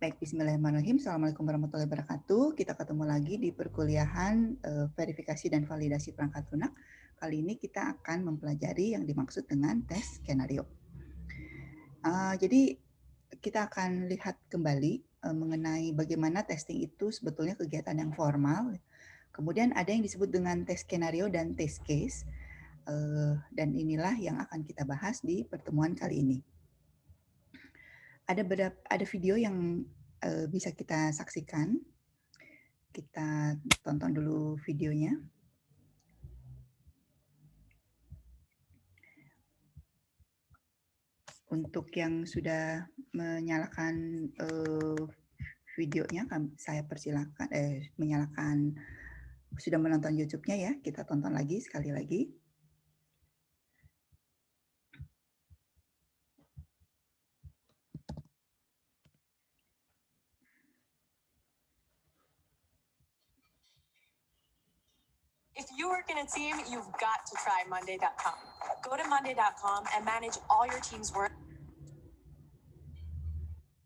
Baik, bismillahirrahmanirrahim. Assalamualaikum warahmatullahi wabarakatuh. Kita ketemu lagi di perkuliahan verifikasi dan validasi perangkat lunak. Kali ini kita akan mempelajari yang dimaksud dengan tes skenario. Jadi kita akan lihat kembali mengenai bagaimana testing itu sebetulnya kegiatan yang formal. Kemudian ada yang disebut dengan tes skenario dan test case. Dan inilah yang akan kita bahas di pertemuan kali ini. Ada video yang bisa kita saksikan. Kita tonton dulu videonya. Untuk yang sudah menyalakan videonya, saya persilakan menyalakan, sudah menonton YouTube-nya ya, kita tonton lagi sekali lagi. If you work in a team, you've got to try Monday.com. Go to Monday.com and manage all your team's work.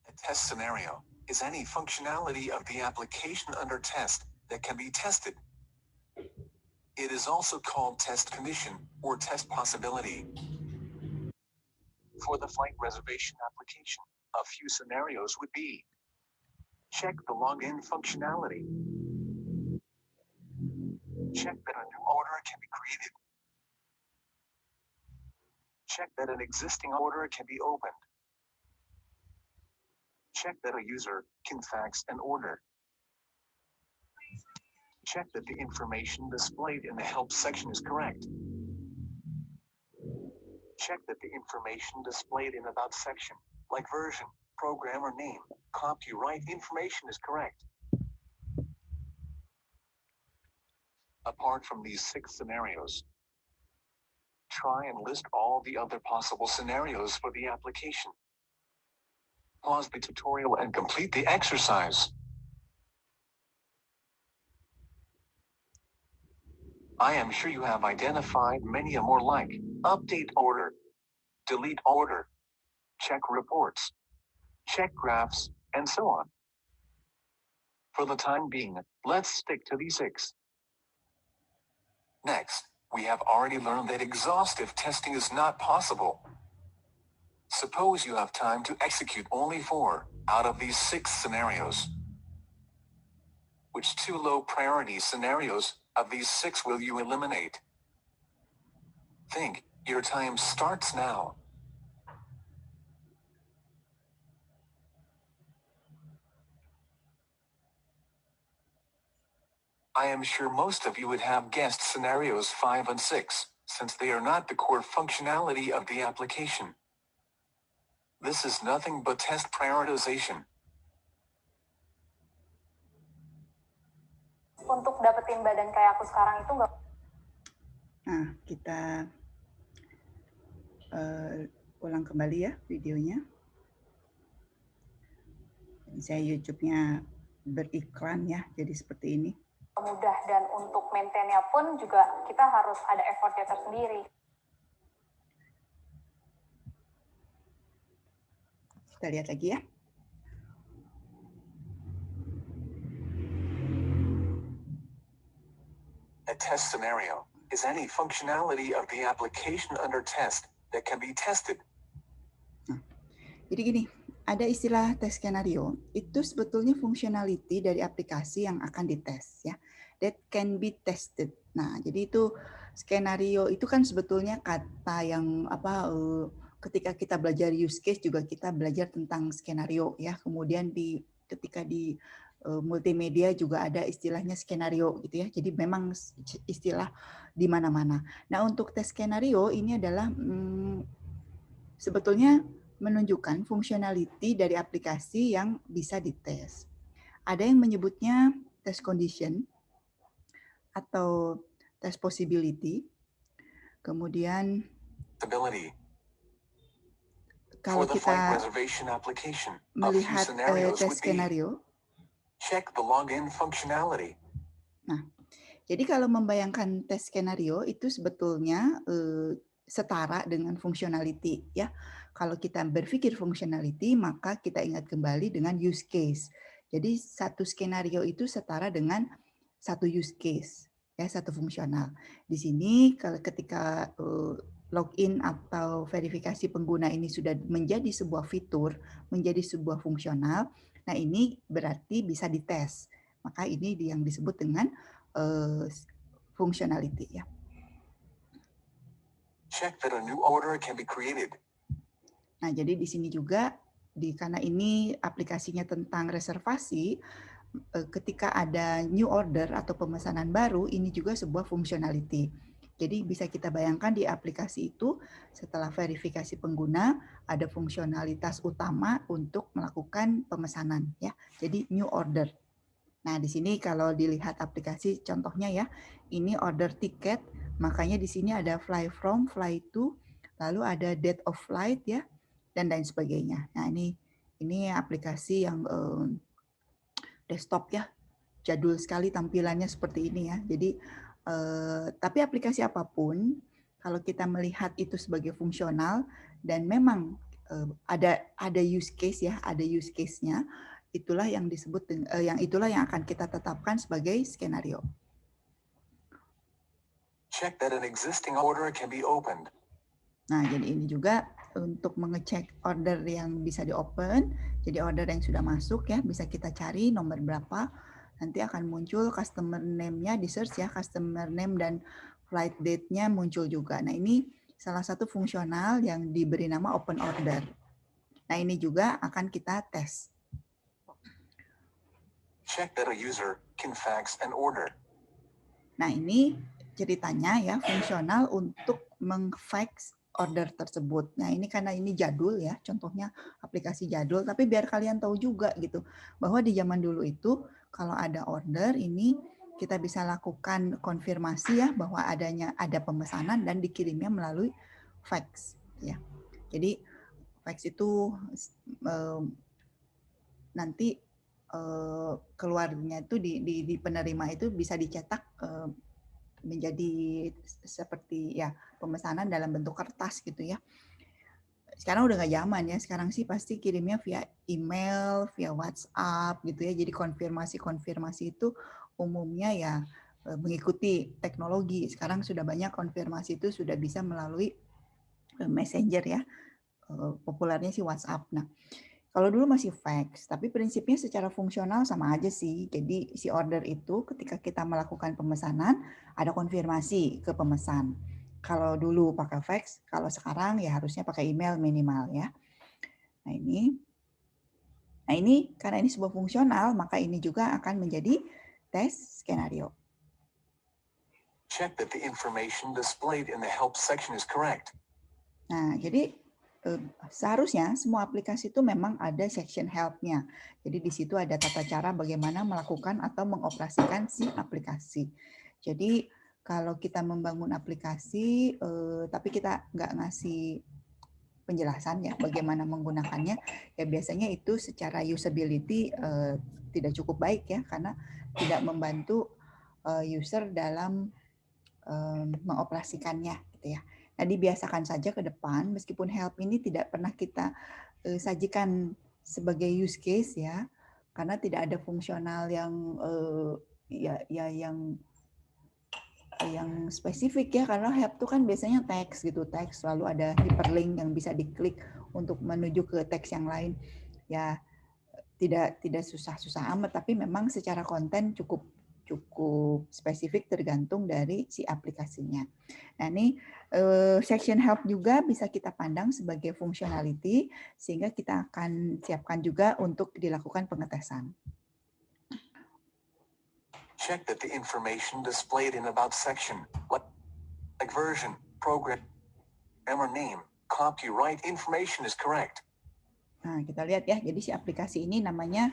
A test scenario is any functionality of the application under test that can be tested. It is also called test condition or test possibility. For the flight reservation application, a few scenarios would be: check the login functionality. Check that a new order can be created. Check that an existing order can be opened. Check that a user can fax an order. Check that the information displayed in the help section is correct. Check that the information displayed in about section, like version, programmer name, copyright information is correct. Apart from these 6 scenarios, try and list all the other possible scenarios for the application. Pause the tutorial and complete the exercise. I am sure you have identified many more like update order, delete order, check reports, check graphs, and so on. For the time being, let's stick to these 6. Next, we have already learned that exhaustive testing is not possible. Suppose you have time to execute only 4 out of these 6 scenarios. Which 2 low priority scenarios of these 6 will you eliminate? Think, your time starts now. I am sure most of you would have guessed scenarios 5 and 6, since they are not the core functionality of the application. This is nothing but test prioritization. Untuk dapetin badan kayak aku sekarang itu nggak. Nah, kita ulang kembali ya videonya. Saya YouTube-nya beriklan ya, jadi seperti ini. Mudah, dan untuk maintain-nya pun juga kita harus ada effort-nya tersendiri. Kita lihat lagi ya. A test scenario is any functionality of the application under test that can be tested. Nah, jadi gini, ada istilah tes skenario, itu sebetulnya functionality dari aplikasi yang akan dites ya. That can be tested. Nah, jadi itu skenario itu kan sebetulnya kata yang ketika kita belajar use case juga kita belajar tentang skenario ya. Kemudian ketika di multimedia juga ada istilahnya skenario gitu ya. Jadi memang istilah di mana-mana. Nah, untuk tes skenario ini adalah sebetulnya menunjukkan fungsionality dari aplikasi yang bisa dites. Ada yang menyebutnya test condition atau test possibility. Kemudian kalau kita melihat tes skenario, check the login functionality. Nah, jadi kalau membayangkan tes skenario itu sebetulnya setara dengan functionality ya. Kalau kita berpikir functionality, maka kita ingat kembali dengan use case. Jadi satu skenario itu setara dengan satu use case, ya, satu fungsional. Di sini kalau ketika login atau verifikasi pengguna ini sudah menjadi sebuah fitur, menjadi sebuah fungsional, nah ini berarti bisa dites. Maka ini yang disebut dengan functionality ya. Check that a new order can be created. Nah, jadi di sini juga karena ini aplikasinya tentang reservasi, ketika ada new order atau pemesanan baru, ini juga sebuah functionality. Jadi bisa kita bayangkan di aplikasi itu setelah verifikasi pengguna ada fungsionalitas utama untuk melakukan pemesanan ya. Jadi new order. Nah, di sini kalau dilihat aplikasi contohnya ya, ini order tiket, makanya di sini ada fly from, fly to, lalu ada date of flight ya, dan lain sebagainya. Nah, ini aplikasi yang desktop ya, jadul sekali tampilannya seperti ini ya. Jadi tapi aplikasi apapun kalau kita melihat itu sebagai fungsional dan memang ada use case ya, ada use case-nya, itulah yang disebut itulah yang akan kita tetapkan sebagai skenario. Check that an existing order can be opened. Nah, jadi ini juga untuk mengecek order yang bisa di-open. Jadi order yang sudah masuk ya, bisa kita cari nomor berapa. Nanti akan muncul customer name-nya di search ya, customer name dan flight date-nya muncul juga. Nah, ini salah satu fungsional yang diberi nama open order. Nah, ini juga akan kita tes. Check that a user can fax an order. Nah, ini ceritanya ya, fungsional untuk meng-fax order tersebut. Nah, ini karena ini jadul ya, contohnya aplikasi jadul, tapi biar kalian tahu juga gitu, bahwa di zaman dulu itu kalau ada order ini kita bisa lakukan konfirmasi ya bahwa ada pemesanan dan dikirimnya melalui fax ya. Jadi fax itu nanti keluarnya itu di penerima itu bisa dicetak menjadi seperti ya pemesanan dalam bentuk kertas gitu ya. Sekarang udah nggak zaman ya, sekarang sih pasti kirimnya via email, via WhatsApp gitu ya. Jadi konfirmasi itu umumnya ya mengikuti teknologi. Sekarang sudah banyak konfirmasi itu sudah bisa melalui messenger ya. Populernya sih WhatsApp. Nah, kalau dulu masih fax, tapi prinsipnya secara fungsional sama aja sih. Jadi si order itu ketika kita melakukan pemesanan, ada konfirmasi ke pemesan. Kalau dulu pakai fax, kalau sekarang ya harusnya pakai email minimal ya. Nah ini karena ini sebuah fungsional, maka ini juga akan menjadi tes skenario. Check that the information displayed in the help section is correct. Nah, jadi seharusnya semua aplikasi itu memang ada section help-nya. Jadi di situ ada tata cara bagaimana melakukan atau mengoperasikan si aplikasi. Jadi kalau kita membangun aplikasi, tapi kita nggak ngasih penjelasan ya bagaimana menggunakannya, ya biasanya itu secara usability tidak cukup baik ya, karena tidak membantu user dalam mengoperasikannya gitu ya. Nah, dibiasakan saja ke depan, meskipun help ini tidak pernah kita sajikan sebagai use case ya, karena tidak ada fungsional yang yang spesifik ya, karena help itu kan biasanya teks gitu, teks lalu ada hyperlink yang bisa diklik untuk menuju ke teks yang lain. Ya tidak susah-susah amat, tapi memang secara konten cukup spesifik tergantung dari si aplikasinya. Nah, ini section help juga bisa kita pandang sebagai functionality, sehingga kita akan siapkan juga untuk dilakukan pengetesan. Check that the information displayed in about section, like version, program, or name, copyright information is correct. Nah, kita lihat ya, jadi si aplikasi ini namanya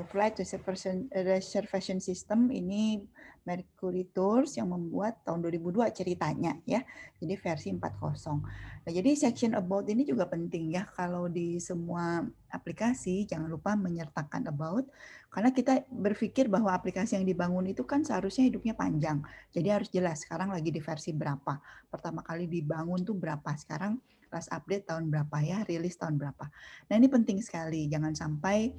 Flight Reservation System, ini Mercury Tours yang membuat tahun 2002 ceritanya ya, jadi versi 4.0. Nah, jadi section about ini juga penting ya, kalau di semua aplikasi jangan lupa menyertakan about, karena kita berpikir bahwa aplikasi yang dibangun itu kan seharusnya hidupnya panjang, jadi harus jelas sekarang lagi di versi berapa, pertama kali dibangun tuh berapa, sekarang last update tahun berapa ya, rilis tahun berapa. Nah, ini penting sekali, jangan sampai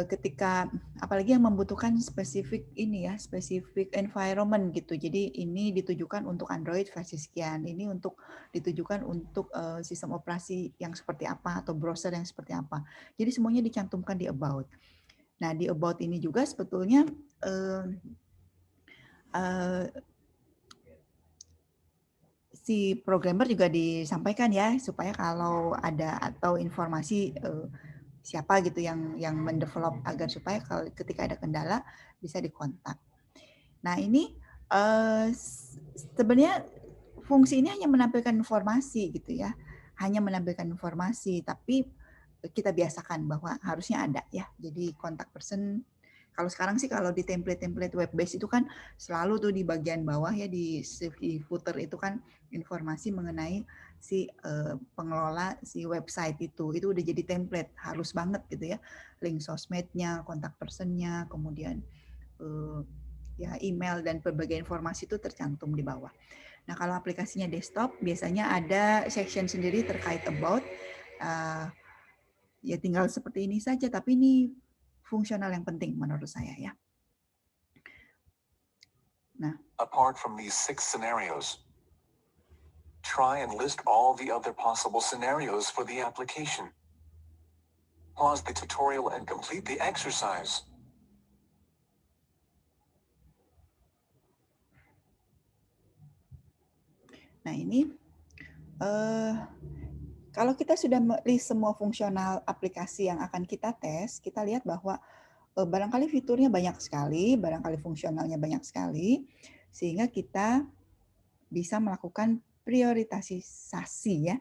ketika apalagi yang membutuhkan spesifik ini ya, spesifik environment gitu. Jadi ini ditujukan untuk Android versi sekian, ini untuk ditujukan untuk sistem operasi yang seperti apa atau browser yang seperti apa. Jadi semuanya dicantumkan di about. Nah, di about ini juga sebetulnya si programmer juga disampaikan ya, supaya kalau ada atau informasi siapa gitu yang mendevelop agar supaya kalau ketika ada kendala bisa dikontak. Nah, ini sebenarnya fungsi ini hanya menampilkan informasi gitu ya, hanya menampilkan informasi, tapi kita biasakan bahwa harusnya ada ya. Jadi kontak person, kalau sekarang sih kalau di template-template web base itu kan selalu tuh di bagian bawah ya, di footer itu kan informasi mengenai si pengelola si website itu udah jadi template, harus banget gitu ya, link sosmednya, kontak personnya, kemudian ya email dan berbagai informasi itu tercantum di bawah. Nah, kalau aplikasinya desktop biasanya ada section sendiri terkait about, ya tinggal seperti ini saja, tapi ini fungsional yang penting menurut saya ya. Nah, apart from these 6 scenarios, try and list all the other possible scenarios for the application. Pause the tutorial and complete the exercise. Nah, ini kalau kita sudah list semua fungsional aplikasi yang akan kita tes, kita lihat bahwa barangkali fiturnya banyak sekali, barangkali fungsionalnya banyak sekali, sehingga kita bisa melakukan prioritasasi ya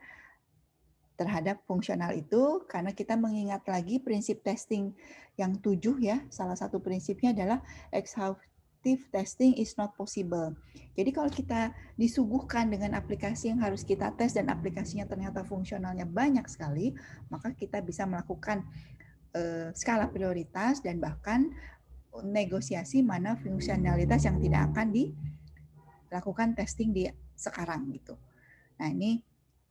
terhadap fungsional itu, karena kita mengingat lagi prinsip testing yang 7 ya, salah satu prinsipnya adalah exhaustive testing is not possible. Jadi kalau kita disuguhkan dengan aplikasi yang harus kita tes dan aplikasinya ternyata fungsionalnya banyak sekali, maka kita bisa melakukan skala prioritas dan bahkan negosiasi mana fungsionalitas yang tidak akan dilakukan testing di sekarang gitu. Nah, ini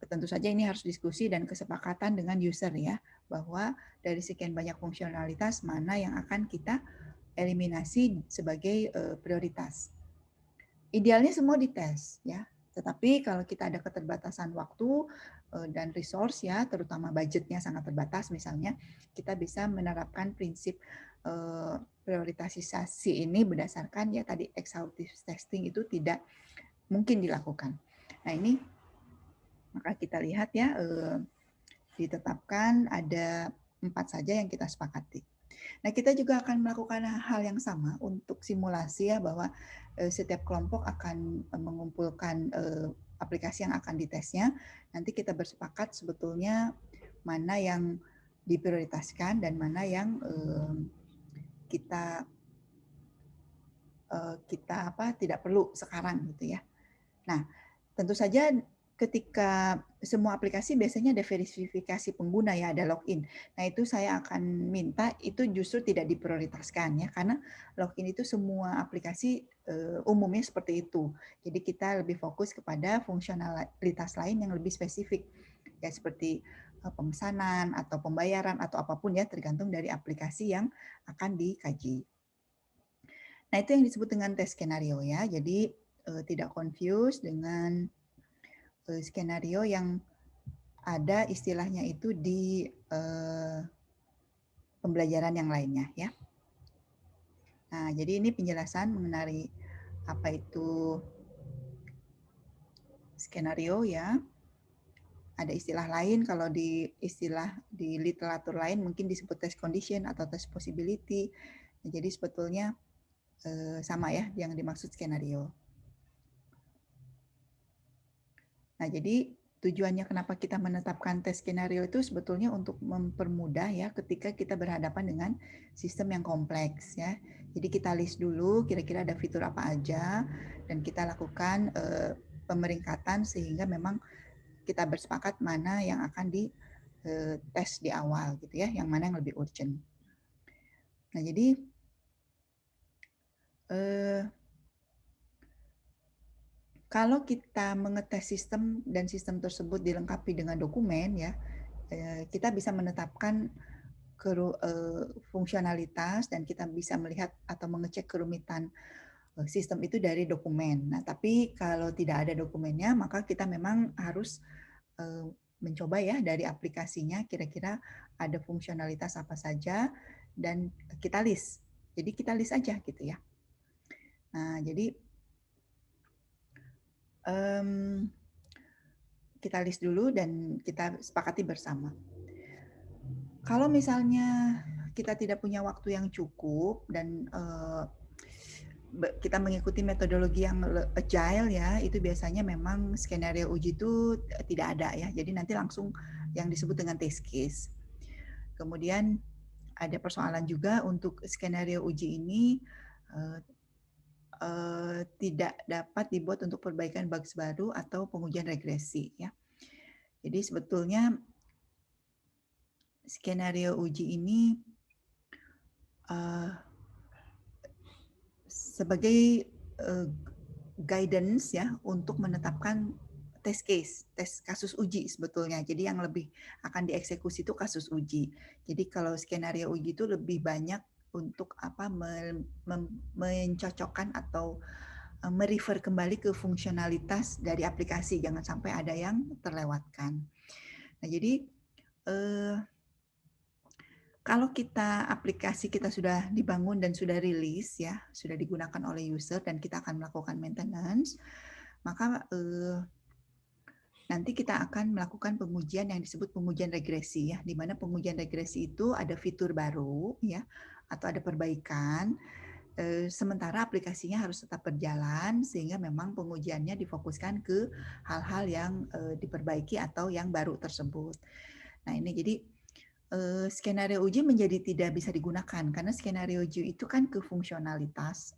tentu saja ini harus diskusi dan kesepakatan dengan user ya, bahwa dari sekian banyak fungsionalitas mana yang akan kita eliminasi sebagai prioritas. Idealnya semua dites ya, tetapi kalau kita ada keterbatasan waktu dan resource ya, terutama budgetnya sangat terbatas misalnya, kita bisa menerapkan prinsip prioritasasi ini berdasarkan ya tadi exhaustive testing itu tidak mungkin dilakukan. Nah, ini maka kita lihat ya, ditetapkan ada 4 saja yang kita sepakati. Nah, kita juga akan melakukan hal yang sama untuk simulasi ya, bahwa setiap kelompok akan mengumpulkan aplikasi yang akan ditesnya. Nanti kita bersepakat sebetulnya mana yang diprioritaskan dan mana yang kita tidak perlu sekarang gitu ya. Nah, tentu saja ketika semua aplikasi biasanya ada verifikasi pengguna ya, ada login. Nah, itu saya akan minta itu justru tidak diprioritaskan ya, karena login itu semua aplikasi umumnya seperti itu. Jadi kita lebih fokus kepada fungsionalitas lain yang lebih spesifik ya, seperti pemesanan atau pembayaran atau apapun ya, tergantung dari aplikasi yang akan dikaji. Nah, itu yang disebut dengan tes skenario ya. Jadi tidak confuse dengan skenario yang ada istilahnya itu di pembelajaran yang lainnya ya. Nah, jadi ini penjelasan mengenai apa itu skenario ya. Ada istilah lain, kalau di istilah di literatur lain mungkin disebut test condition atau test possibility. Nah, jadi sebetulnya sama ya yang dimaksud skenario. Nah, jadi tujuannya kenapa kita menetapkan tes skenario itu sebetulnya untuk mempermudah ya ketika kita berhadapan dengan sistem yang kompleks ya. Jadi kita list dulu kira-kira ada fitur apa aja dan kita lakukan pemeringkatan sehingga memang kita bersepakat mana yang akan di tes di awal gitu ya, yang mana yang lebih urgent. Nah, jadi kalau kita mengetes sistem dan sistem tersebut dilengkapi dengan dokumen ya, kita bisa menetapkan fungsionalitas dan kita bisa melihat atau mengecek kerumitan sistem itu dari dokumen. Nah, tapi kalau tidak ada dokumennya, maka kita memang harus mencoba ya dari aplikasinya kira-kira ada fungsionalitas apa saja dan kita list. Jadi kita list aja gitu ya. Nah, jadi kita list dulu dan kita sepakati bersama. Kalau misalnya kita tidak punya waktu yang cukup dan kita mengikuti metodologi yang agile ya, itu biasanya memang skenario uji itu tidak ada ya. Jadi nanti langsung yang disebut dengan test case. Kemudian ada persoalan juga untuk skenario uji ini tidak dapat dibuat untuk perbaikan bugs baru atau pengujian regresi ya. Jadi sebetulnya skenario uji ini sebagai guidance ya untuk menetapkan test case, tes kasus uji sebetulnya. Jadi yang lebih akan dieksekusi itu kasus uji. Jadi kalau skenario uji itu lebih banyak untuk mencocokkan atau merefer kembali ke fungsionalitas dari aplikasi, jangan sampai ada yang terlewatkan. Nah, jadi kalau aplikasi kita sudah dibangun dan sudah rilis ya, sudah digunakan oleh user dan kita akan melakukan maintenance, maka nanti kita akan melakukan pengujian yang disebut pengujian regresi ya, di mana pengujian regresi itu ada fitur baru ya atau ada perbaikan. Sementara aplikasinya harus tetap berjalan sehingga memang pengujiannya difokuskan ke hal-hal yang diperbaiki atau yang baru tersebut. Nah, ini jadi skenario uji menjadi tidak bisa digunakan karena skenario uji itu kan ke fungsionalitas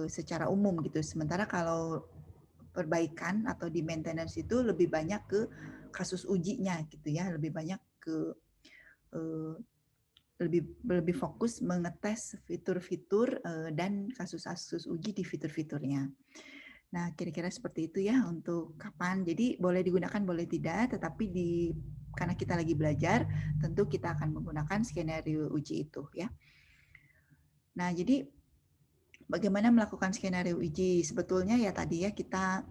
secara umum gitu. Sementara kalau perbaikan atau di maintenance itu lebih banyak ke kasus ujinya gitu ya, lebih banyak ke lebih fokus mengetes fitur-fitur dan kasus-kasus uji di fitur-fiturnya. Nah, kira-kira seperti itu ya untuk kapan. Jadi boleh digunakan, boleh tidak, tetapi karena kita lagi belajar, tentu kita akan menggunakan skenario uji itu ya. Nah, jadi bagaimana melakukan skenario uji? Sebetulnya ya tadi ya kita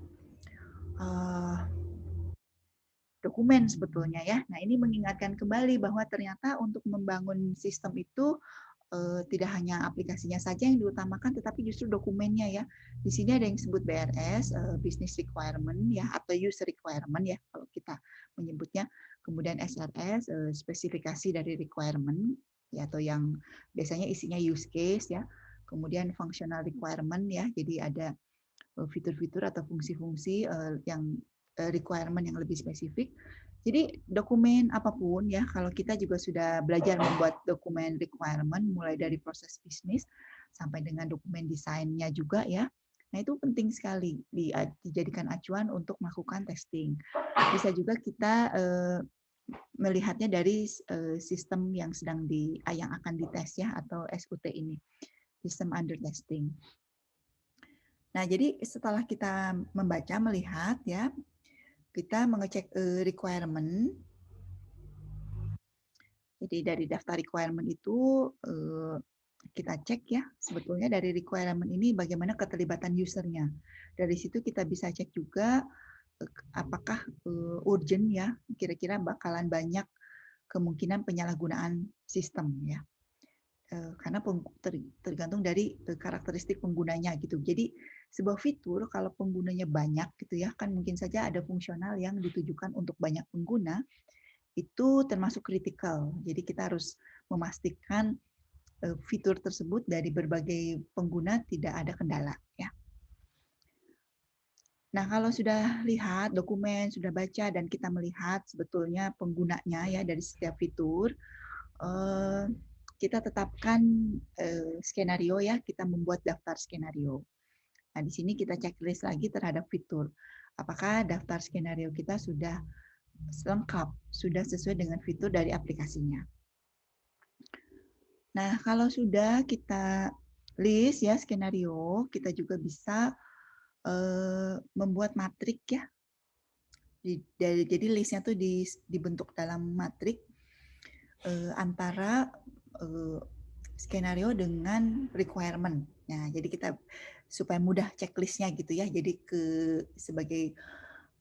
dokumen sebetulnya ya. Nah, ini mengingatkan kembali bahwa ternyata untuk membangun sistem itu tidak hanya aplikasinya saja yang diutamakan, tetapi justru dokumennya ya. Di sini ada yang disebut BRS, Business Requirement ya, atau User Requirement ya kalau kita menyebutnya. Kemudian SRS, spesifikasi dari requirement ya, atau yang biasanya isinya use case ya. Kemudian Functional Requirement ya, jadi ada fitur-fitur atau fungsi-fungsi yang requirement yang lebih spesifik. Jadi dokumen apapun ya, kalau kita juga sudah belajar membuat dokumen requirement mulai dari proses bisnis sampai dengan dokumen desainnya juga ya. Nah, itu penting sekali dijadikan acuan untuk melakukan testing. Bisa juga kita melihatnya dari sistem yang yang akan dites ya, atau SUT ini, sistem under testing. Nah, jadi setelah kita membaca, melihat ya, kita mengecek requirement. Jadi dari daftar requirement itu kita cek ya, sebetulnya dari requirement ini bagaimana keterlibatan usernya. Dari situ kita bisa cek juga apakah urgent ya, kira-kira bakalan banyak kemungkinan penyalahgunaan sistem ya. Karena tergantung dari karakteristik penggunanya gitu. Jadi sebuah fitur kalau penggunanya banyak gitu ya, kan mungkin saja ada fungsional yang ditujukan untuk banyak pengguna, itu termasuk kritikal. Jadi kita harus memastikan fitur tersebut dari berbagai pengguna tidak ada kendala ya. Nah, kalau sudah lihat dokumen, sudah baca, dan kita melihat sebetulnya penggunanya ya dari setiap fitur, kita tetapkan skenario ya, kita membuat daftar skenario. Nah, di sini kita checklist lagi terhadap fitur. Apakah daftar skenario kita sudah lengkap, sudah sesuai dengan fitur dari aplikasinya. Nah, kalau sudah kita list ya skenario, kita juga bisa membuat matrik ya. Jadi listnya tuh dibentuk dalam matrik antara skenario dengan requirement. Nah, jadi kita supaya mudah checklistnya gitu ya. Jadi sebagai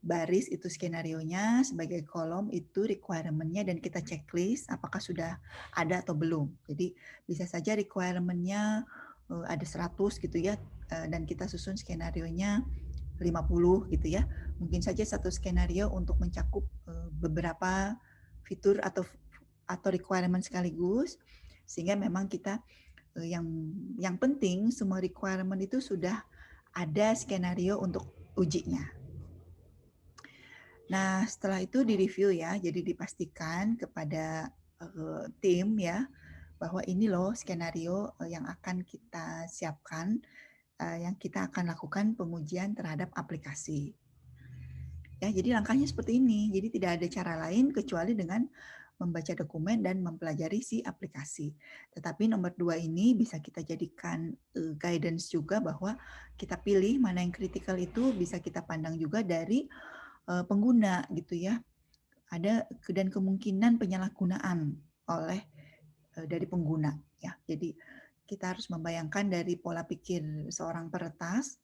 baris itu skenarionya, sebagai kolom itu requirement-nya, dan kita checklist apakah sudah ada atau belum. Jadi bisa saja requirement-nya ada 100 gitu ya, dan kita susun skenario-nya 50 gitu ya. Mungkin saja satu skenario untuk mencakup beberapa fitur atau requirement sekaligus, sehingga memang kita yang penting semua requirement itu sudah ada skenario untuk ujinya. Nah, setelah itu direview ya, jadi dipastikan kepada tim ya bahwa ini loh skenario yang akan kita siapkan, yang kita akan lakukan pengujian terhadap aplikasi. Ya, jadi langkahnya seperti ini. Jadi tidak ada cara lain kecuali dengan membaca dokumen dan mempelajari si aplikasi. Tetapi nomor 2 ini bisa kita jadikan guidance juga, bahwa kita pilih mana yang kritikal itu bisa kita pandang juga dari pengguna gitu ya. Ada dan kemungkinan penyalahgunaan oleh dari pengguna ya. Jadi kita harus membayangkan dari pola pikir seorang peretas,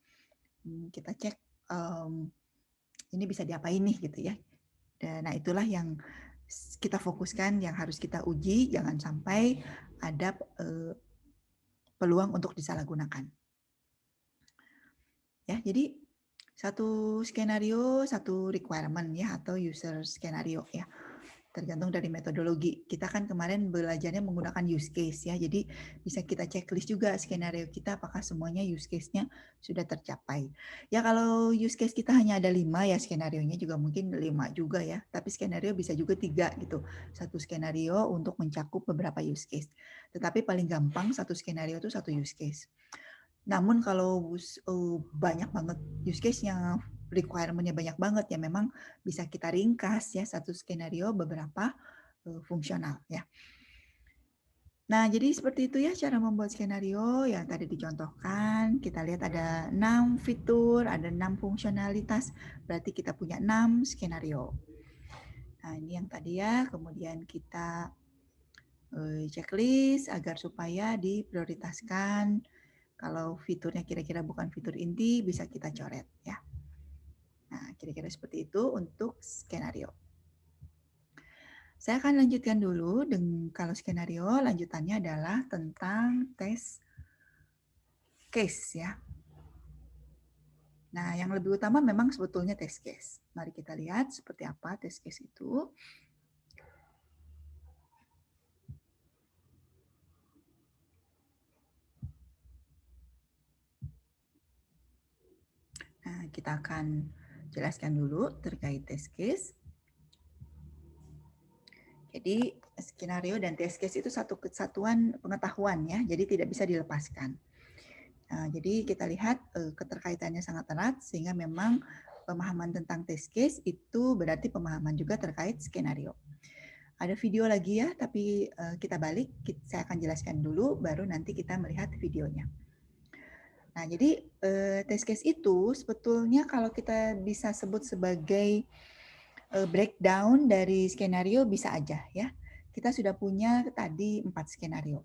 kita cek ini bisa diapain nih gitu ya. Nah, itulah yang kita fokuskan, yang harus kita uji, jangan sampai ada peluang untuk disalahgunakan. Ya, jadi satu skenario, satu requirement ya, atau user skenario ya. Tergantung dari metodologi. Kita kan kemarin belajarnya menggunakan use case ya, jadi bisa kita checklist juga skenario kita apakah semuanya use case-nya sudah tercapai. Ya kalau use case kita hanya ada 5 ya, skenario-nya juga mungkin 5 juga ya, tapi skenario bisa juga 3 gitu. Satu skenario untuk mencakup beberapa use case. Tetapi paling gampang satu skenario itu satu use case. Namun kalau banyak banget use case-nya, requirement-nya banyak banget ya, memang bisa kita ringkas ya satu skenario beberapa fungsional ya. Nah, jadi seperti itu ya cara membuat skenario yang tadi dicontohkan. Kita lihat ada 6 fitur, ada 6 fungsionalitas, berarti kita punya 6 skenario. Nah, ini yang tadi ya, kemudian kita checklist agar supaya diprioritaskan. Kalau fiturnya kira-kira bukan fitur inti, bisa kita coret ya. Nah, kira-kira seperti itu untuk skenario. Saya akan lanjutkan dulu dengan kalau skenario, lanjutannya adalah tentang tes case ya. Nah, yang lebih utama memang sebetulnya test case. Mari kita lihat seperti apa test case itu. Nah, kita akan jelaskan dulu terkait test case. Jadi skenario dan test case itu satu kesatuan pengetahuan ya, jadi tidak bisa dilepaskan. Nah, jadi kita lihat keterkaitannya sangat erat, sehingga memang pemahaman tentang test case itu berarti pemahaman juga terkait skenario. Ada video lagi ya, tapi kita balik, saya akan jelaskan dulu, baru nanti kita melihat videonya. Nah, jadi test case itu sebetulnya kalau kita bisa sebut sebagai breakdown dari skenario bisa aja ya. Kita sudah punya tadi 4 skenario.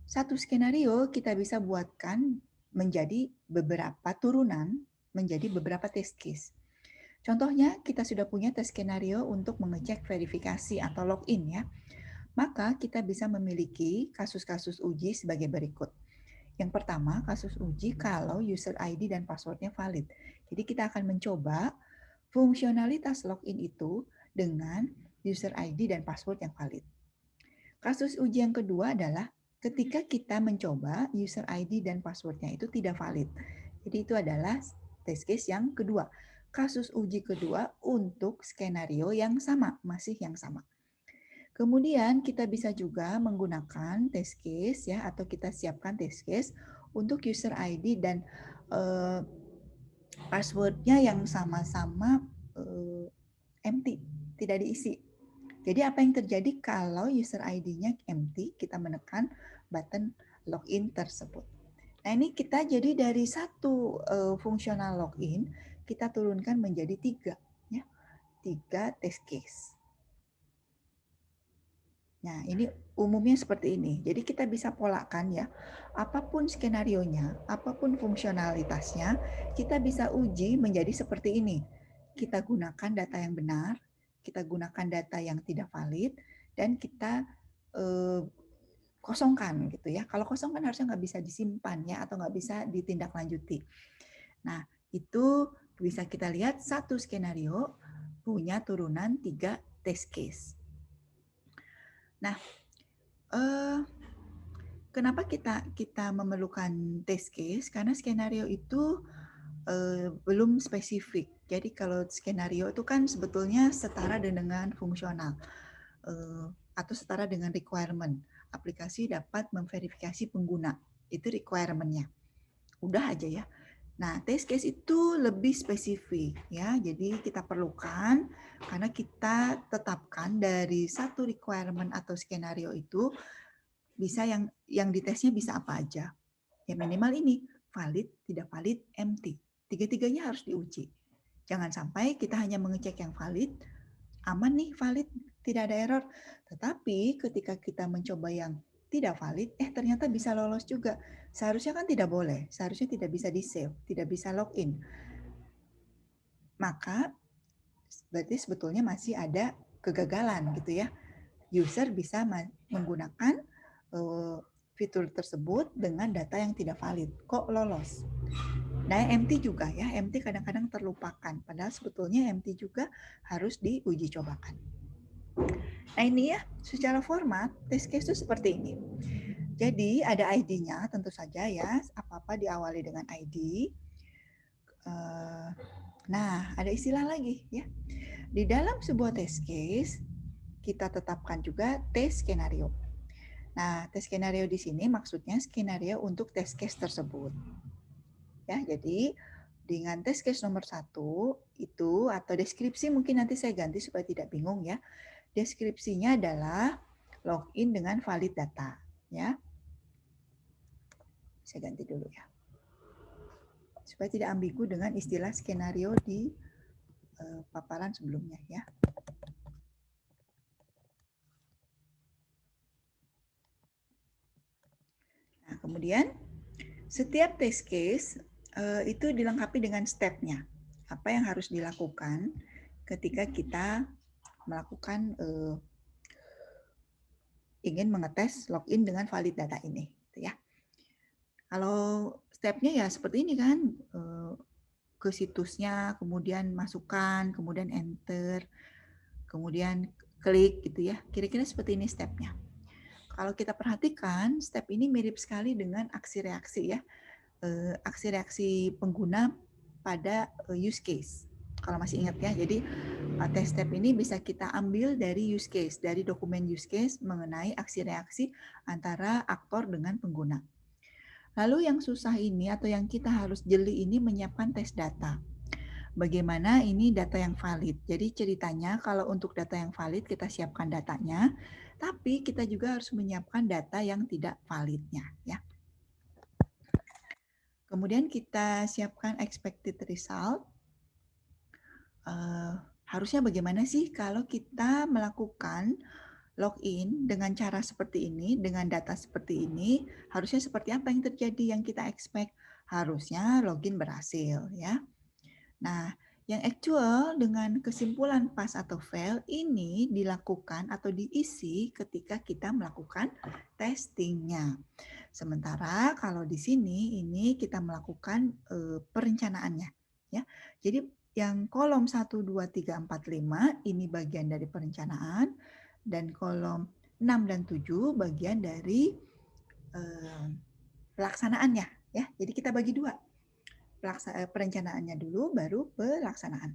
Satu skenario kita bisa buatkan menjadi beberapa turunan, menjadi beberapa test case. Contohnya kita sudah punya tes skenario untuk mengecek verifikasi atau login ya. Maka kita bisa memiliki kasus-kasus uji sebagai berikut. Yang pertama, kasus uji kalau user ID dan passwordnya valid. Jadi kita akan mencoba fungsionalitas login itu dengan user ID dan password yang valid. Kasus uji yang kedua adalah ketika kita mencoba user ID dan passwordnya itu tidak valid. Jadi itu adalah test case yang kedua. Kasus uji kedua untuk skenario yang sama, masih yang sama. Kemudian kita bisa juga menggunakan test case ya, atau kita siapkan test case untuk user ID dan passwordnya yang sama-sama empty, tidak diisi. Jadi apa yang terjadi kalau user ID-nya empty, kita menekan button login tersebut. Nah ini kita jadi dari satu fungsional login, kita turunkan menjadi 3, ya, 3 test case. Nah, ini umumnya seperti ini. Jadi kita bisa polakan ya, apapun skenarionya, apapun fungsionalitasnya, kita bisa uji menjadi seperti ini. Kita gunakan data yang benar, kita gunakan data yang tidak valid, dan kita kosongkan gitu ya. Kalau kosong kan harusnya nggak bisa disimpan ya, atau nggak bisa ditindaklanjuti. Nah, itu bisa kita lihat satu skenario punya turunan 3 test case. Nah, kenapa kita memerlukan test case? Karena skenario itu belum spesifik. Jadi kalau skenario itu kan sebetulnya setara dengan fungsional atau setara dengan requirement. Aplikasi dapat memverifikasi pengguna. Itu requirement-nya. Udah aja ya. Nah, test case itu lebih spesifik ya. Jadi kita perlukan karena kita tetapkan dari satu requirement atau skenario itu bisa yang ditesnya bisa apa aja. Ya minimal ini valid, tidak valid, empty. Tiga-tiganya harus diuji. Jangan sampai kita hanya mengecek yang valid, aman nih valid, tidak ada error. Tetapi ketika kita mencoba yang tidak valid, ternyata bisa lolos juga. Seharusnya kan tidak boleh, seharusnya tidak bisa di-save, tidak bisa login. Maka berarti sebetulnya masih ada kegagalan gitu ya. User bisa menggunakan fitur tersebut dengan data yang tidak valid. Kok lolos? Nah, empty juga ya, empty kadang-kadang terlupakan. Padahal sebetulnya empty juga harus diuji cobakan. Nah ini ya, secara format, test case itu seperti ini. Jadi ada ID-nya tentu saja ya, apa-apa diawali dengan ID. Nah, ada istilah lagi ya. Di dalam sebuah test case, kita tetapkan juga test skenario. Nah, test skenario di sini maksudnya skenario untuk test case tersebut. Ya, jadi dengan test case nomor 1 itu atau deskripsi mungkin nanti saya ganti supaya tidak bingung ya. Deskripsinya adalah login dengan valid data, ya. Saya ganti dulu ya. Supaya tidak ambigu dengan istilah skenario di paparan sebelumnya ya. Nah, kemudian setiap test case itu dilengkapi dengan step-nya. Apa yang harus dilakukan ketika kita melakukan ingin mengetes login dengan valid data ini, gitu ya. Kalau step-nya ya seperti ini kan, ke situsnya, kemudian masukkan, kemudian enter, kemudian klik gitu ya. Kira-kira seperti ini step-nya. Kalau kita perhatikan, step ini mirip sekali dengan aksi reaksi ya. Aksi reaksi pengguna pada use case. Kalau masih ingat ya, jadi test step ini bisa kita ambil dari use case, dari dokumen use case mengenai aksi reaksi antara aktor dengan pengguna. Lalu yang susah ini atau yang kita harus jeli ini menyiapkan tes data. Bagaimana ini data yang valid. Jadi ceritanya kalau untuk data yang valid kita siapkan datanya, tapi kita juga harus menyiapkan data yang tidak validnya ya. Kemudian kita siapkan expected result. Harusnya bagaimana sih kalau kita melakukan login dengan cara seperti ini, dengan data seperti ini, harusnya seperti apa yang terjadi yang kita expect? Harusnya login berhasil ya. Nah, yang actual dengan kesimpulan pass atau fail ini dilakukan atau diisi ketika kita melakukan testingnya. Sementara kalau di sini ini kita melakukan perencanaannya ya. Jadi yang kolom 1 2 3 4 5 ini bagian dari perencanaan dan kolom 6 dan 7 bagian dari pelaksanaannya ya. Jadi kita bagi dua. perencanaannya dulu, baru pelaksanaan.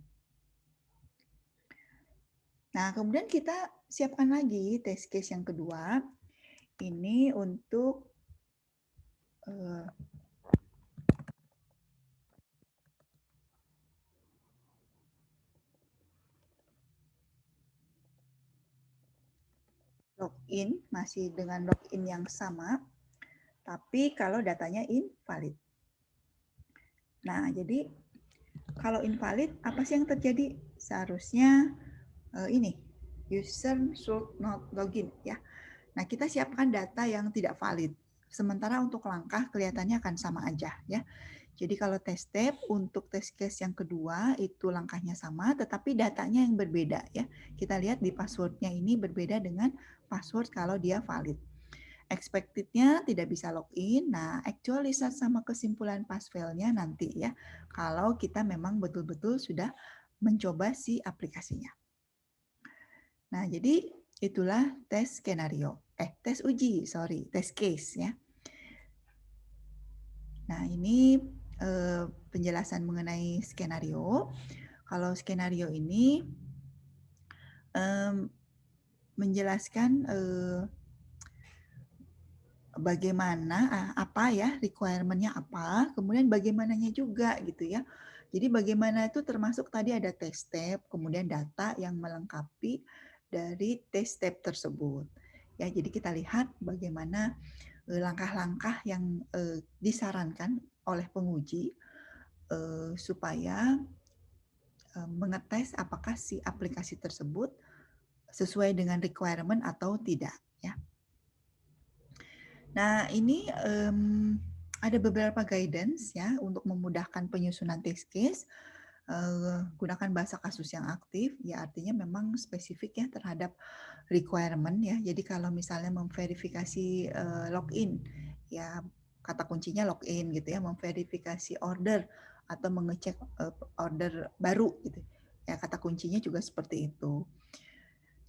Nah, kemudian kita siapkan lagi test case yang kedua. Ini untuk login, masih dengan login yang sama, tapi kalau datanya invalid. Nah, jadi kalau invalid, apa sih yang terjadi? Seharusnya ini, user should not login, ya. Nah, kita siapkan data yang tidak valid. Sementara untuk langkah kelihatannya akan sama aja, ya. Jadi kalau test step untuk test case yang kedua itu langkahnya sama, tetapi datanya yang berbeda, ya. Kita lihat di passwordnya ini berbeda dengan password kalau dia valid. Expected-nya tidak bisa login. Nah, actual result sama kesimpulan pass fail-nya nanti ya, kalau kita memang betul-betul sudah mencoba si aplikasinya. Nah, jadi itulah tes skenario. Tes uji, tes case ya. Nah, ini penjelasan mengenai skenario. Kalau skenario ini menjelaskan bagaimana, apa ya, requirement-nya apa, kemudian bagaimananya juga gitu ya. Jadi bagaimana itu termasuk tadi ada test step, kemudian data yang melengkapi dari test step tersebut. Ya, jadi kita lihat bagaimana langkah-langkah yang disarankan oleh penguji supaya mengetes apakah si aplikasi tersebut sesuai dengan requirement atau tidak ya. Nah, ini ada beberapa guidance ya untuk memudahkan penyusunan test case. Gunakan bahasa kasus yang aktif, ya artinya memang spesifik ya terhadap requirement ya. Jadi kalau misalnya memverifikasi login, ya kata kuncinya login gitu ya, memverifikasi order atau mengecek order baru gitu. Ya kata kuncinya juga seperti itu.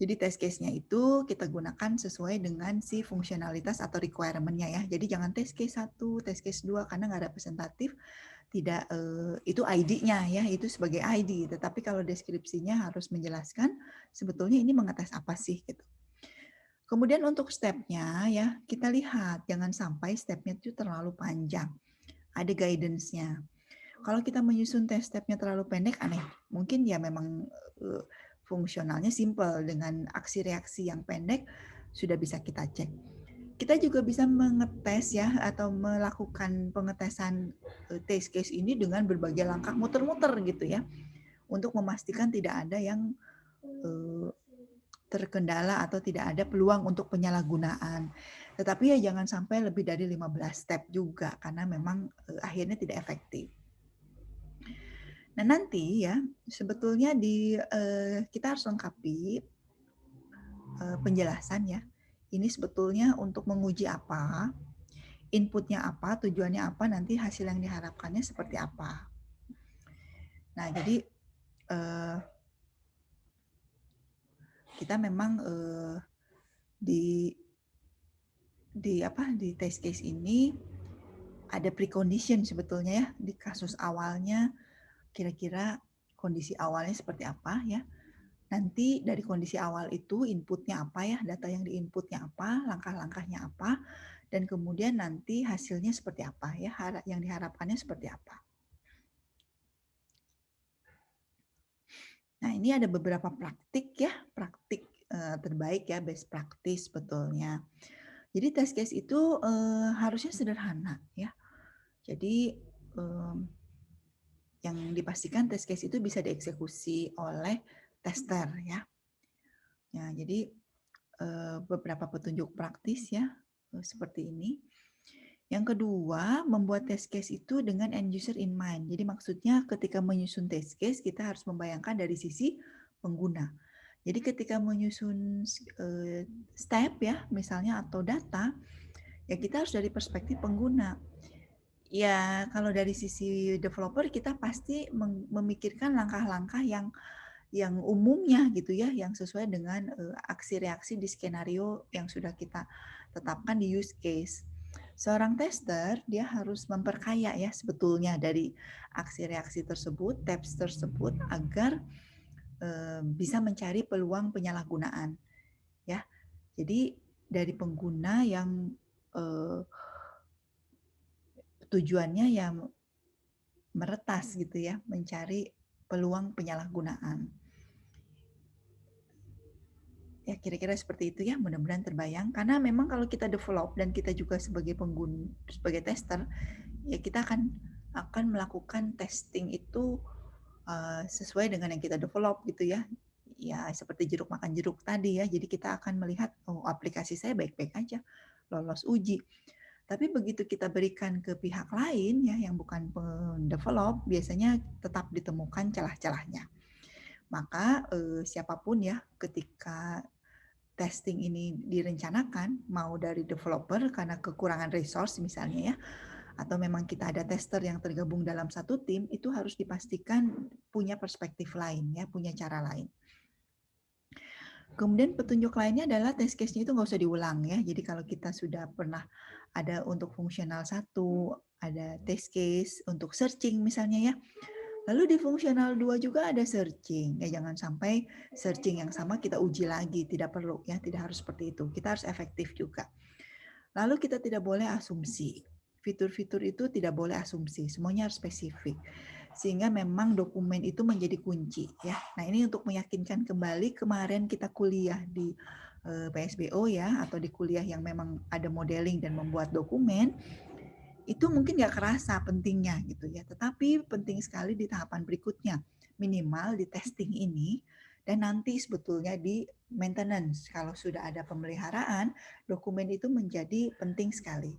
Jadi test case-nya itu kita gunakan sesuai dengan si fungsionalitas atau requirement-nya ya. Jadi jangan test case 1, test case 2 karena nggak representatif, tidak itu ID-nya ya, itu sebagai ID. Tetapi kalau deskripsinya harus menjelaskan sebetulnya ini mengetes apa sih gitu. Kemudian untuk step-nya ya, kita lihat jangan sampai step-nya itu terlalu panjang. Ada guidance-nya. Kalau kita menyusun test step-nya terlalu pendek, aneh. Mungkin ya memang fungsionalnya simple dengan aksi reaksi yang pendek sudah bisa kita cek. Kita juga bisa mengetes ya atau melakukan pengetesan test case ini dengan berbagai langkah muter-muter gitu ya untuk memastikan tidak ada yang terkendala atau tidak ada peluang untuk penyalahgunaan. Tetapi ya jangan sampai lebih dari 15 step juga karena memang akhirnya tidak efektif. Nah, nanti ya sebetulnya kita harus lengkapi penjelasan ya. Ini sebetulnya untuk menguji apa, inputnya apa, tujuannya apa, nanti hasil yang diharapkannya seperti apa. Nah, jadi kita memang di test case ini ada precondition sebetulnya ya di kasus awalnya, kira-kira kondisi awalnya seperti apa ya. Nanti dari kondisi awal itu inputnya apa ya, data yang diinputnya apa, langkah-langkahnya apa, dan kemudian nanti hasilnya seperti apa ya, yang diharapkannya seperti apa. Nah, ini ada beberapa praktik ya, praktik terbaik ya, best practice sebetulnya. Jadi test case itu harusnya sederhana ya. Jadi yang dipastikan test case itu bisa dieksekusi oleh tester ya. Ya, jadi beberapa petunjuk praktis ya seperti ini. Yang kedua, membuat test case itu dengan end user in mind. Jadi maksudnya ketika menyusun test case kita harus membayangkan dari sisi pengguna. Jadi ketika menyusun step ya misalnya atau data, ya kita harus dari perspektif pengguna. Ya kalau dari sisi developer kita pasti memikirkan langkah-langkah yang umumnya gitu ya, yang sesuai dengan aksi reaksi di skenario yang sudah kita tetapkan di use case. Seorang tester dia harus memperkaya ya sebetulnya dari aksi reaksi tersebut, tabs tersebut agar bisa mencari peluang penyalahgunaan ya. Jadi dari pengguna yang tujuannya yang meretas gitu ya, mencari peluang penyalahgunaan. Ya kira-kira seperti itu ya, mudah-mudahan terbayang. Karena memang kalau kita develop dan kita juga sebagai pengguna, sebagai tester, ya kita akan melakukan testing itu sesuai dengan yang kita develop gitu ya. Ya seperti jeruk makan jeruk tadi ya. Jadi kita akan melihat, oh aplikasi saya baik-baik aja, lolos uji. Tapi begitu kita berikan ke pihak lain ya yang bukan pendevelop, biasanya tetap ditemukan celah-celahnya. Maka siapapun ya ketika testing ini direncanakan, mau dari developer karena kekurangan resource misalnya ya, atau memang kita ada tester yang tergabung dalam satu tim, itu harus dipastikan punya perspektif lain ya, punya cara lain. Kemudian petunjuk lainnya adalah test case-nya itu nggak usah diulang ya. Jadi kalau kita sudah pernah ada untuk fungsional 1, ada test case untuk searching misalnya ya. Lalu di fungsional 2 juga ada searching. Ya jangan sampai searching yang sama kita uji lagi, tidak perlu ya, tidak harus seperti itu. Kita harus efektif juga. Lalu kita tidak boleh asumsi. Fitur-fitur itu tidak boleh asumsi, semuanya harus spesifik. Sehingga memang dokumen itu menjadi kunci ya. Nah, ini untuk meyakinkan kembali kemarin kita kuliah di PSBO ya, atau di kuliah yang memang ada modeling dan membuat dokumen, itu mungkin nggak kerasa pentingnya gitu ya. Tetapi penting sekali di tahapan berikutnya, minimal di testing ini dan nanti sebetulnya di maintenance. Kalau sudah ada pemeliharaan, dokumen itu menjadi penting sekali.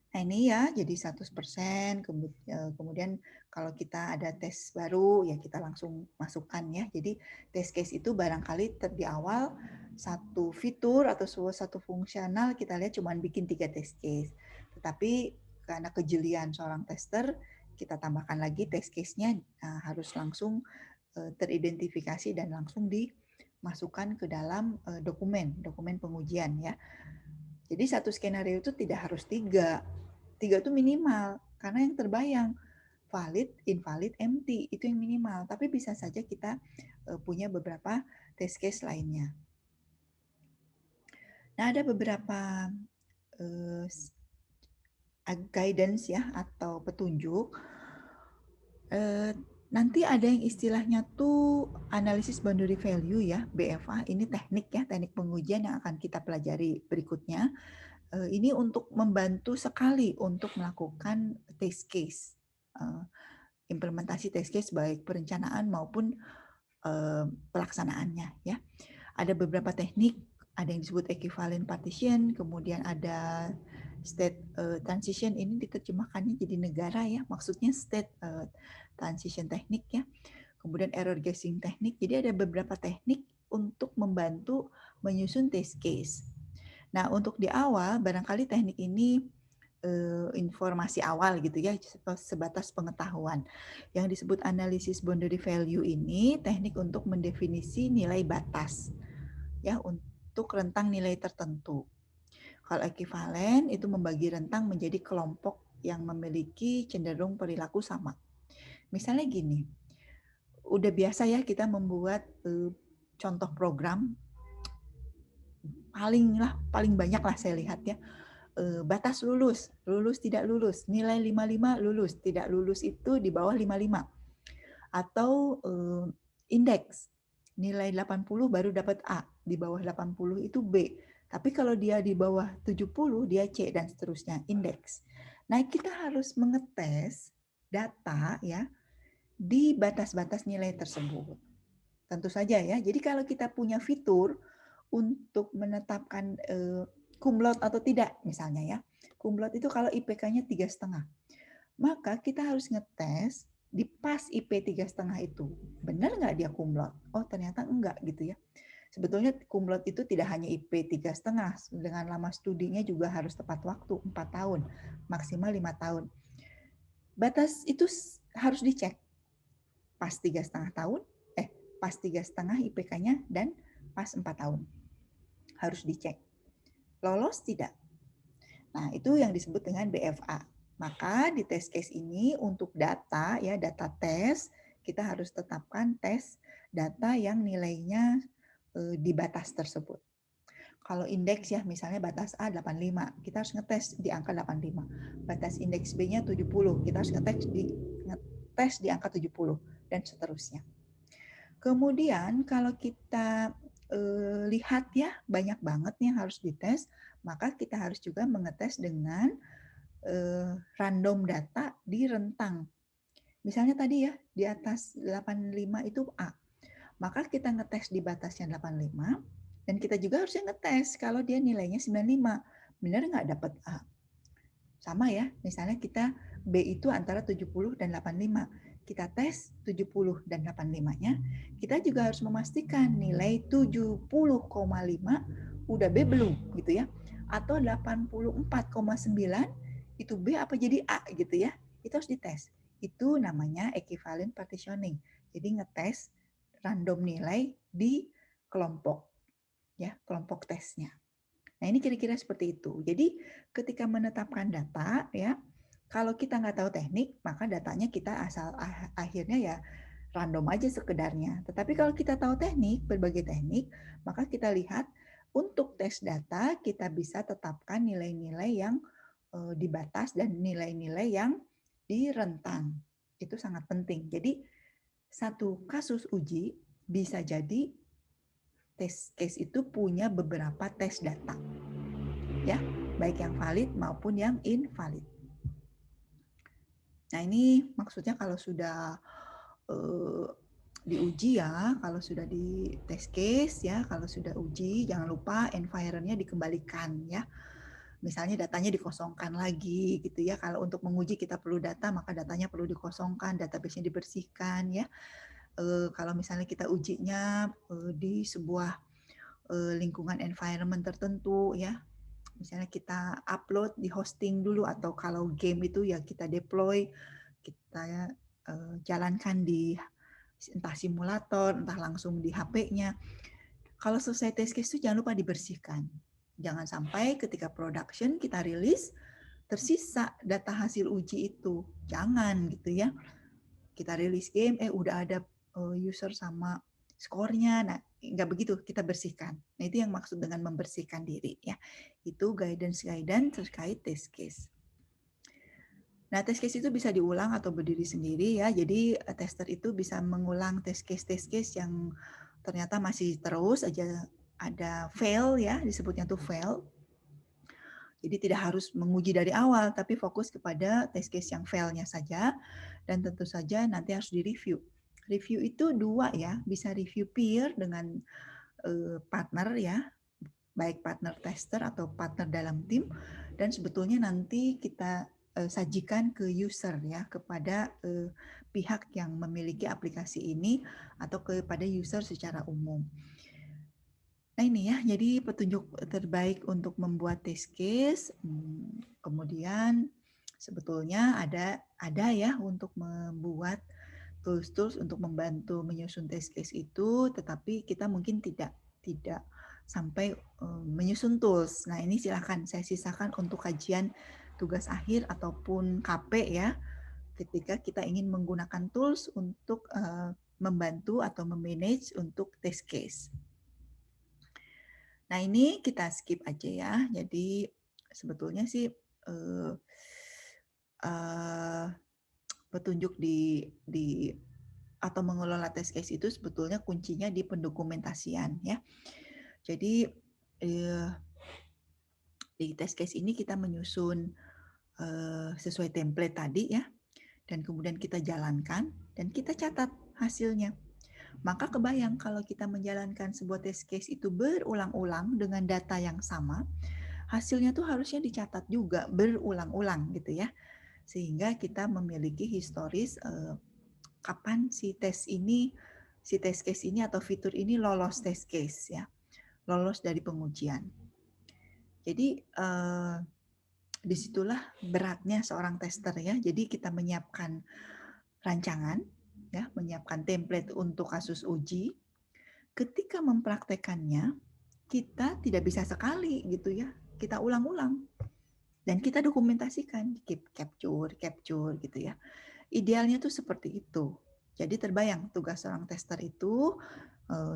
Nah ini ya jadi 100%, kemudian kalau kita ada tes baru ya kita langsung masukkan ya. Jadi test case itu barangkali di awal satu fitur atau satu fungsional kita lihat cuma bikin 3 test case. Tetapi karena kejelian seorang tester, kita tambahkan lagi test case-nya harus langsung teridentifikasi dan langsung dimasukkan ke dalam dokumen pengujian ya. Jadi satu skenario itu tidak harus 3. 3 itu minimal, karena yang terbayang valid, invalid, empty itu yang minimal. Tapi bisa saja kita punya beberapa test case lainnya. Nah, ada beberapa guidance ya atau petunjuk. Nanti ada yang istilahnya tuh analisis boundary value ya, BFA. Ini teknik ya, teknik pengujian yang akan kita pelajari berikutnya. Ini untuk membantu sekali untuk melakukan test case, implementasi test case baik perencanaan maupun pelaksanaannya ya. Ada beberapa teknik, ada yang disebut equivalent partition, kemudian ada state transition, ini diterjemahkannya jadi negara ya, maksudnya state transition teknik ya. Kemudian error guessing teknik, jadi ada beberapa teknik untuk membantu menyusun test case. Nah, untuk di awal, barangkali teknik ini informasi awal gitu ya, sebatas pengetahuan. Yang disebut analisis boundary value ini teknik untuk mendefinisi nilai batas ya untuk rentang nilai tertentu. Kalau ekuivalen itu membagi rentang menjadi kelompok yang memiliki cenderung perilaku sama. Misalnya gini, udah biasa ya kita membuat contoh program paling banyak lah saya lihat ya. Batas lulus, lulus tidak lulus, nilai 55 lulus, tidak lulus itu di bawah 55. Atau indeks, nilai 80 baru dapat A, di bawah 80 itu B. Tapi kalau dia di bawah 70 dia C dan seterusnya, indeks. Nah, kita harus mengetes data ya di batas-batas nilai tersebut. Tentu saja ya. Jadi kalau kita punya fitur untuk menetapkan cum laude atau tidak misalnya ya. Cum laude itu kalau IPK-nya 3,5. Maka kita harus ngetes di pas IP 3,5 itu. Benar nggak dia cum laude? Oh ternyata enggak gitu ya. Sebetulnya cum laude itu tidak hanya IP 3,5. Dengan lama studinya juga harus tepat waktu 4 tahun. Maksimal 5 tahun. Batas itu harus dicek. Pas 3,5 tahun, pas 3,5 IPK-nya dan pas 4 tahun. Harus dicek. lolos tidak. Nah, itu yang disebut dengan BFA. Maka di test case ini untuk data ya, data tes, kita harus tetapkan tes data yang nilainya di batas tersebut. Kalau indeks ya, misalnya batas A 85, kita harus ngetes di angka 85. Batas indeks B-nya 70, kita harus ngetes di angka 70, dan seterusnya. Kemudian kalau kita lihat ya, banyak banget nih yang harus dites, maka kita harus juga mengetes dengan random data di rentang. Misalnya tadi ya, di atas 85 itu A. Maka kita ngetes di batasnya 85, dan kita juga harusnya ngetes kalau dia nilainya 95. Benar nggak dapat A? Sama ya, misalnya kita B itu antara 70 dan 85. Kita tes 70 dan 85-nya, kita juga harus memastikan nilai 70,5 udah B belum gitu ya. Atau 84,9 itu B apa jadi A gitu ya. Itu harus dites. Itu namanya equivalent partitioning. Jadi ngetes random nilai di kelompok ya, kelompok tesnya. Nah, ini kira-kira seperti itu. Jadi, ketika menetapkan data ya, kalau kita nggak tahu teknik, maka datanya kita asal akhirnya ya random aja sekedarnya. Tetapi kalau kita tahu teknik, berbagai teknik, maka kita lihat untuk tes data kita bisa tetapkan nilai-nilai yang di batas dan nilai-nilai yang di rentang. Itu sangat penting. Jadi, satu kasus uji bisa jadi test case itu punya beberapa tes data, ya, baik yang valid maupun yang invalid. Nah, ini maksudnya kalau sudah diuji ya, kalau sudah di test case ya, kalau sudah uji jangan lupa environment-nya dikembalikan ya. Misalnya datanya dikosongkan lagi gitu ya. Kalau untuk menguji kita perlu data, maka datanya perlu dikosongkan, database-nya dibersihkan ya. Kalau misalnya kita ujinya di sebuah lingkungan environment tertentu ya, misalnya kita upload di hosting dulu, atau kalau game itu ya kita deploy, kita jalankan di entah simulator, entah langsung di HP-nya. Kalau selesai test case itu jangan lupa dibersihkan. Jangan sampai ketika production kita rilis tersisa data hasil uji itu. Jangan gitu ya. Kita rilis game, udah ada user sama skornya. Nah, nggak begitu, kita bersihkan. Nah, itu yang maksud dengan membersihkan diri ya. Itu guidance terkait test case. Nah, test case itu bisa diulang atau berdiri sendiri ya. Jadi tester itu bisa mengulang test case yang ternyata masih terus aja ada fail ya, disebutnya tuh fail. Jadi tidak harus menguji dari awal, tapi fokus kepada test case yang fail-nya saja, dan tentu saja nanti harus direview. Review itu dua ya, bisa review peer dengan partner ya, baik partner tester atau partner dalam tim, dan sebetulnya nanti kita sajikan ke user ya, kepada pihak yang memiliki aplikasi ini atau kepada user secara umum. Nah, ini ya, jadi petunjuk terbaik untuk membuat test case. Kemudian sebetulnya ada ya untuk membuat tools-tools untuk membantu menyusun test case itu, tetapi kita mungkin tidak sampai menyusun tools. Nah, ini silakan saya sisakan untuk kajian tugas akhir ataupun KP ya, ketika kita ingin menggunakan tools untuk membantu atau memanage untuk test case. Nah, ini kita skip aja ya. Jadi sebetulnya sih petunjuk di atau mengelola test case itu sebetulnya kuncinya di pendokumentasian ya. Jadi di test case ini kita menyusun sesuai template tadi ya, dan kemudian kita jalankan dan kita catat hasilnya. Maka kebayang kalau kita menjalankan sebuah test case itu berulang-ulang dengan data yang sama, hasilnya tuh harusnya dicatat juga berulang-ulang gitu ya. Sehingga kita memiliki historis kapan si test case ini atau fitur ini lolos test case ya. Lolos dari pengujian. Jadi disitulah beratnya seorang tester ya. Jadi kita menyiapkan rancangan ya, menyiapkan template untuk kasus uji. Ketika mempraktekannya, kita tidak bisa sekali gitu ya. kita ulang-ulang dan kita dokumentasikan, capture gitu ya. Idealnya tuh seperti itu. Jadi terbayang tugas seorang tester itu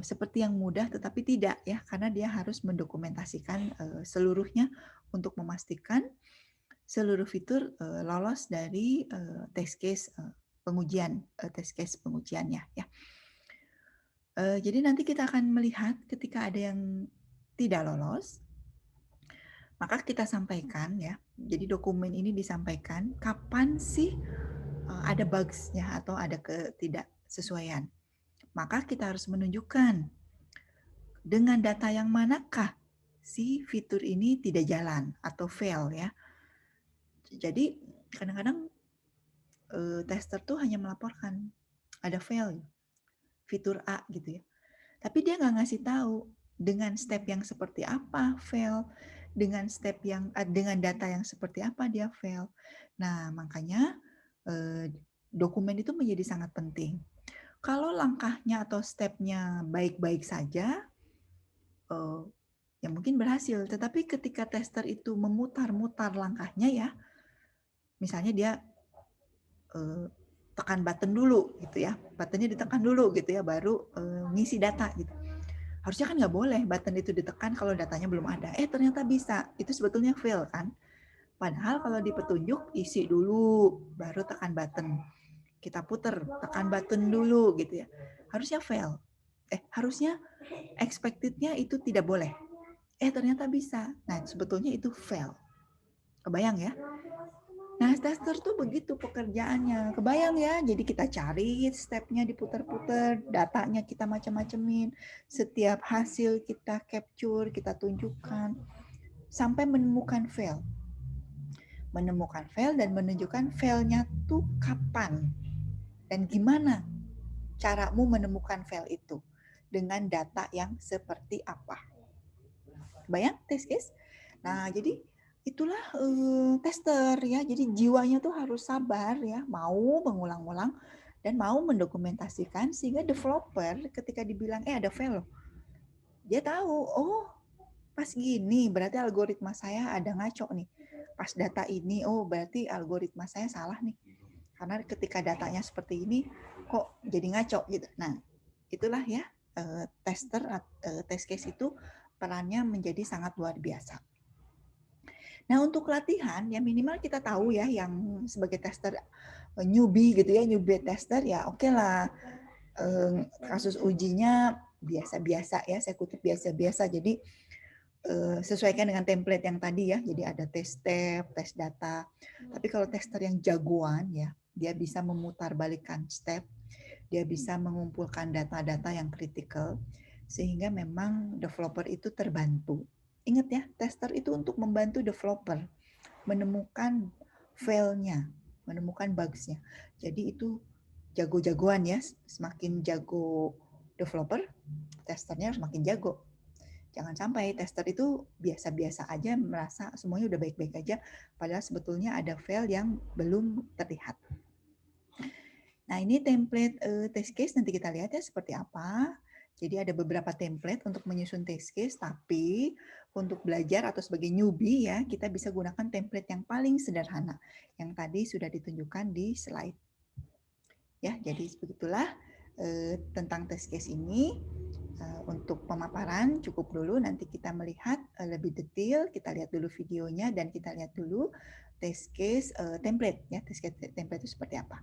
seperti yang mudah tetapi tidak ya, karena dia harus mendokumentasikan seluruhnya untuk memastikan seluruh fitur lolos dari test case pengujiannya ya. Jadi nanti kita akan melihat ketika ada yang tidak lolos, maka kita sampaikan ya. Jadi dokumen ini disampaikan kapan sih ada bugs-nya atau ada ketidaksesuaian. Maka kita harus menunjukkan dengan data yang manakah si fitur ini tidak jalan atau fail ya. Jadi kadang-kadang tester tuh hanya melaporkan ada fail fitur A gitu ya. Tapi dia nggak ngasih tahu dengan step yang seperti apa fail, dengan step yang dengan data yang seperti apa dia fail. Nah, makanya dokumen itu menjadi sangat penting. Kalau langkahnya atau stepnya baik-baik saja, ya mungkin berhasil. Tetapi ketika tester itu memutar-mutar langkahnya ya, misalnya dia tekan button dulu gitu ya, buttonnya ditekan dulu gitu ya, baru ngisi data gitu. Harusnya kan nggak boleh button itu ditekan kalau datanya belum ada. Ternyata bisa. Itu sebetulnya fail kan. Padahal kalau di petunjuk isi dulu, baru tekan button. Kita puter, tekan button dulu gitu ya. Harusnya fail. Harusnya expected-nya itu tidak boleh. Ternyata bisa. Nah, sebetulnya itu fail. Kebayang ya? Nah, tester tuh begitu pekerjaannya. Kebayang ya? Jadi kita cari stepnya diputar-putar, datanya kita macam-macamin, setiap hasil kita capture, kita tunjukkan, sampai menemukan fail. Menemukan fail dan menunjukkan failnya tuh kapan dan gimana caramu menemukan fail itu dengan data yang seperti apa. Kebayang test case? Nah, jadi itulah tester ya. Jadi jiwanya tuh harus sabar ya, mau mengulang-ulang dan mau mendokumentasikan sehingga developer ketika dibilang ada fail loh. Dia tahu, oh pas gini berarti algoritma saya ada ngaco nih. Pas data ini, oh berarti algoritma saya salah nih. Karena ketika datanya seperti ini kok jadi ngaco gitu. Nah, itulah ya tester test case itu perannya menjadi sangat luar biasa. Nah, untuk latihan ya minimal kita tahu ya yang sebagai tester newbie gitu ya, newbie tester ya oke lah. Kasus ujinya biasa-biasa ya, saya kutip biasa-biasa. Jadi sesuaikan dengan template yang tadi ya. Jadi ada test step, test data. Tapi kalau tester yang jagoan ya, dia bisa memutarbalikkan step, dia bisa mengumpulkan data-data yang kritikal sehingga memang developer itu terbantu. Ingat ya, tester itu untuk membantu developer menemukan fail-nya, menemukan bugs-nya. Jadi itu jago-jagoan ya, semakin jago developer, testernya semakin jago. Jangan sampai tester itu biasa-biasa aja, merasa semuanya udah baik-baik aja, padahal sebetulnya ada fail yang belum terlihat. Nah, ini template test case, nanti kita lihat ya seperti apa. Jadi ada beberapa template untuk menyusun test case, tapi untuk belajar atau sebagai newbie ya, kita bisa gunakan template yang paling sederhana, yang tadi sudah ditunjukkan di slide. Ya, jadi begitulah tentang test case ini. Untuk pemaparan cukup dulu, nanti kita melihat lebih detail, kita lihat dulu videonya dan kita lihat dulu test case template ya, test case template itu seperti apa.